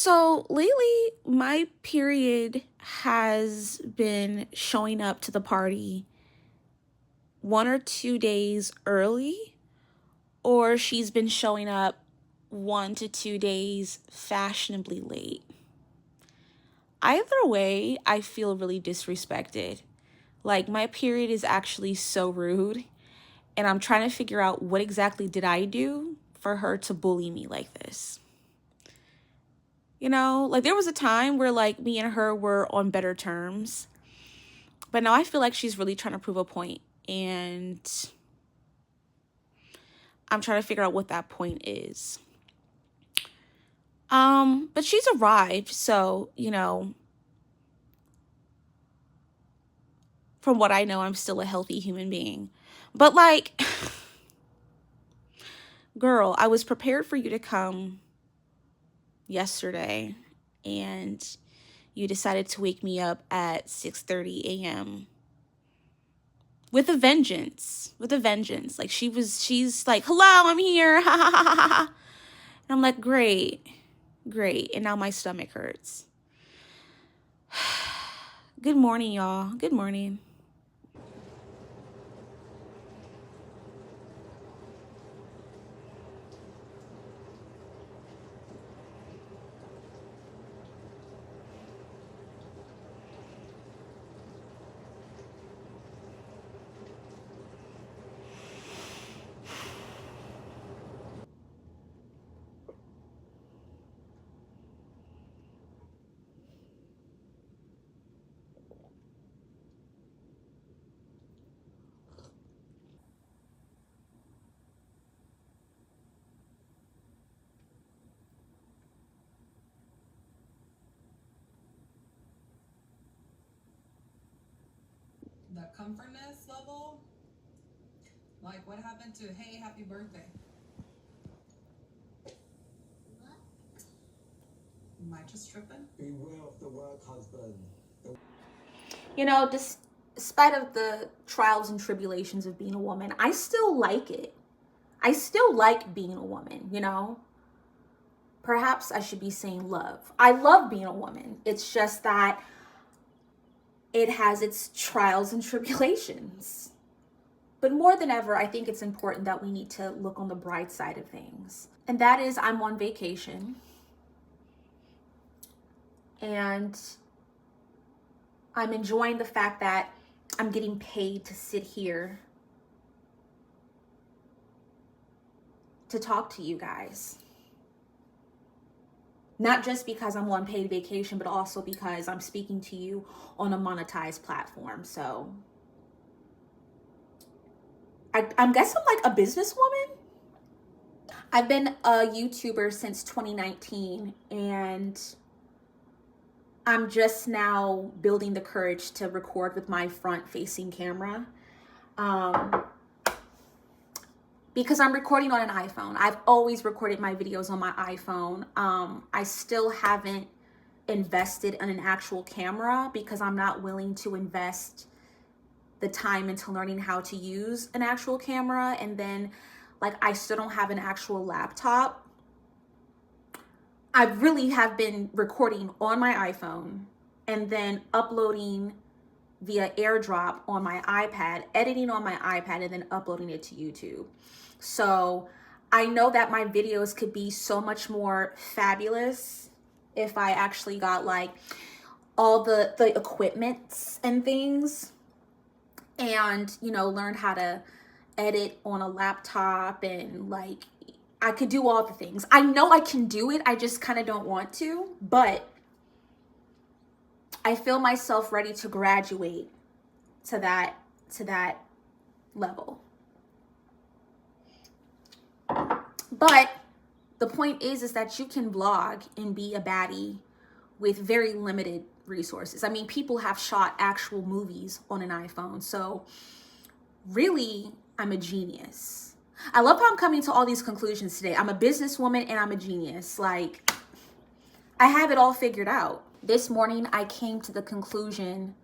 So lately, my period has been showing up to the party 1 or 2 days early, or she's been showing up 1 to 2 days fashionably late. Either way, I feel really disrespected. Like, my period is actually so rude, and I'm trying to figure out what exactly did I do for her to bully me like this. You know, like there was a time where like me and her were on better terms. But now I feel like she's really trying to prove a point, and I'm trying to figure out what that point is. But she's arrived, so, from what I know, I'm still a healthy human being. But like, girl, I was prepared for you to come yesterday, and you decided to wake me up at 6:30 a.m. with a vengeance. Like she's like, "Hello, I'm here." Ha ha ha ha ha. And I'm like, "Great. And now my stomach hurts." Good morning, y'all. Good morning. The comfortness level, like what happened to hey happy birthday? What? Am I just tripping? Beware of the word husband. Despite of the trials and tribulations of being a woman, I still like it. I still like being a woman, Perhaps I should be saying love. I love being a woman. It's just that it has its trials and tribulations. But more than ever, I think it's important that we need to look on the bright side of things. And that is, I'm on vacation. And I'm enjoying the fact that I'm getting paid to sit here to talk to you guys. Not just because I'm on paid vacation, but also because I'm speaking to you on a monetized platform. So I guess I'm like a businesswoman. I've been a YouTuber since 2019, and I'm just now building the courage to record with my front-facing camera. Because I'm recording on an iPhone. I've always recorded my videos on my iPhone. I still haven't invested in an actual camera because I'm not willing to invest the time into learning how to use an actual camera. And then, like, I still don't have an actual laptop. I really have been recording on my iPhone and then uploading via AirDrop on my iPad, editing on my iPad, and then uploading it to YouTube. So I know that my videos could be so much more fabulous if I actually got like all the equipments and things, and learned how to edit on a laptop, and like I could do all the things. I know I can do it, I just kind of don't want to, but I feel myself ready to graduate to that level. But the point is that you can vlog and be a baddie with very limited resources. I mean, people have shot actual movies on an iPhone. So really, I'm a genius. I love how I'm coming to all these conclusions today. I'm a businesswoman and I'm a genius. Like, I have it all figured out. This morning, I came to the conclusion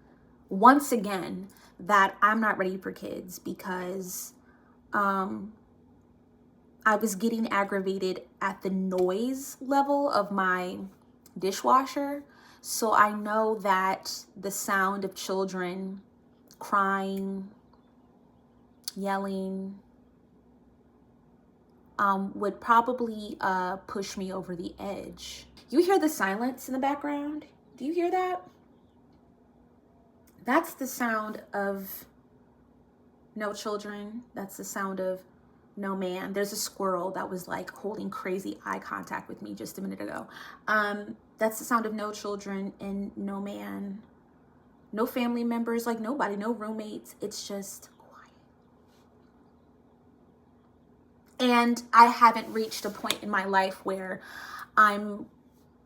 once again that I'm not ready for kids because I was getting aggravated at the noise level of my dishwasher. So I know that the sound of children crying, yelling, would probably push me over the edge. You hear the silence in the background? Do you hear that? That's the sound of no children. That's the sound of no man. There's a squirrel that was like holding crazy eye contact with me just a minute ago. That's the sound of no children and no man, no family members, like nobody, no roommates. It's just quiet. And I haven't reached a point in my life where I'm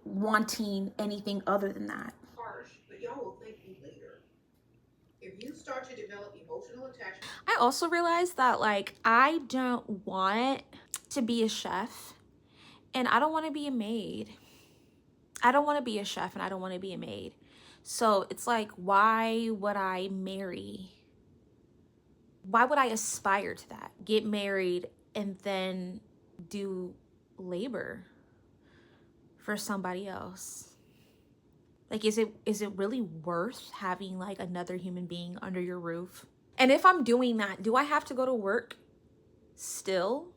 wanting anything other than that. Harsh, but y'all will thank me later. If you start to develop emotional attachment. I also realized that like I don't want to be a chef and I don't want to be a maid. I don't want to be a chef and I don't want to be a maid. So it's like, why would I marry? Why would I aspire to that? Get married and then do labor for somebody else? Like, is it really worth having like another human being under your roof? And if I'm doing that, do I have to go to work still?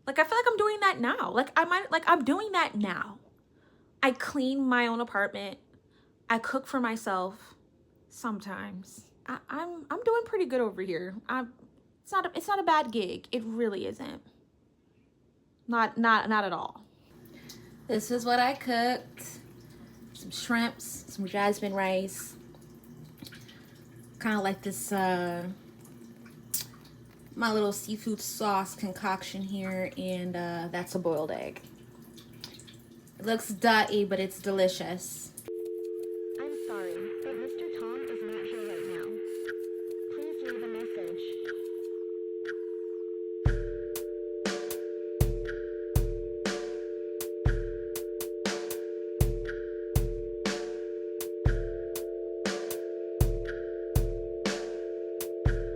Like, I feel like I'm doing that now. I'm doing that now. I clean my own apartment. I cook for myself sometimes. I'm doing pretty good over here. It's not a bad gig. It really isn't. Not at all. This is what I cooked. Some shrimps, some jasmine rice. Kind of like this my little seafood sauce concoction here, and that's a boiled egg. It looks dirty, but it's delicious.